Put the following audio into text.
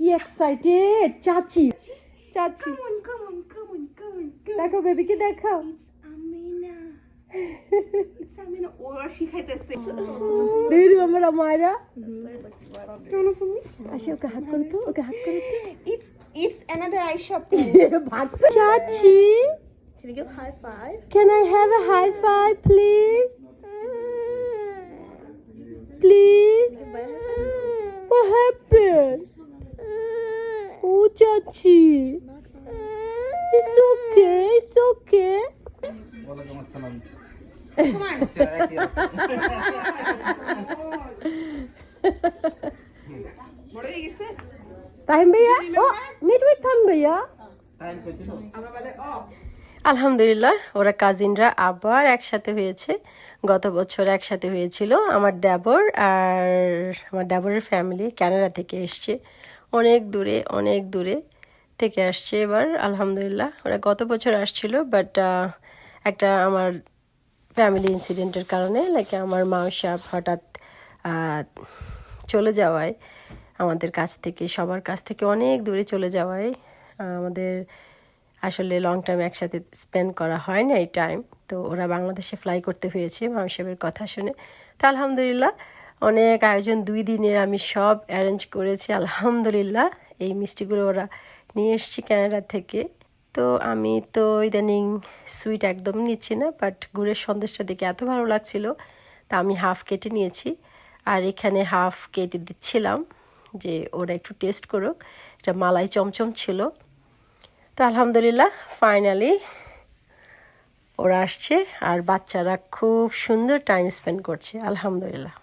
কি এক্সাইটেড চাচি চাচি Come on. দেখো বেবিকে দেখাও It's Amina. It's Amina. ওরা শিখাইতেছে। Do you remember Amira? আসি ওকে হাত করো তো ওকে হাত করো তো It's another Aisha Poo. ভাগছে চাচি Can you give high five? Can I have a high five please? Please? What happened? Oh, Chachi. It's okay. ওয়ালাইকুম আসসালাম। Come on. বড় হয়ে গেছে? Time bhaiya? Oh, meet with Tham bhaiya. Time পেয়েছিল? আমরা বলে আলহামদুলিল্লাহ ওরা কাজিনরা আবার একসাথে হয়েছে গত বছর একসাথে হয়েছিল আমার দেবর আর আমার দেবরের ফ্যামিলি কানাডা থেকে এসছে অনেক দূরে থেকে আসছে এবার আলহামদুলিল্লাহ ওরা গত বছর আসছিল বাট একটা আমার ফ্যামিলি ইনসিডেন্টের কারণে লাইক আমার মা সাহেব হঠাৎ চলে যাওয়ায় আমাদের কাছ থেকে সবার কাছ থেকে অনেক দূরে চলে যাওয়ায় আমাদের আসলে লং টাইম একসাথে স্পেন্ড করা হয় না এই টাইম তো ওরা বাংলাদেশে ফ্লাই করতে হয়েছে মাম সাহেবের কথা শুনে তো আলহামদুলিল্লাহ অনেক আয়োজন 2 দিনের আমি সব অ্যারেঞ্জ করেছি আলহামদুলিল্লাহ এই মিষ্টিগুলো ওরা নিয়ে এসেছি কানাডা থেকে তো আমি তো ইদানিং সুইট একদম নিচ্ছি না বাট গুড়ের সন্দেশটা দেখে এত ভালো লাগছিল তা আমি হাফ কেটে নিয়েছি আর এখানে হাফ কেটে দিচ্ছিলাম যে ওরা একটু টেস্ট করুক এটা মালাই চমচম ছিল তো আলহামদুলিল্লাহ ফাইনালি ওরা আসছে আর বাচ্চারা খুব সুন্দর টাইম স্পেন্ড করছে আলহামদুলিল্লাহ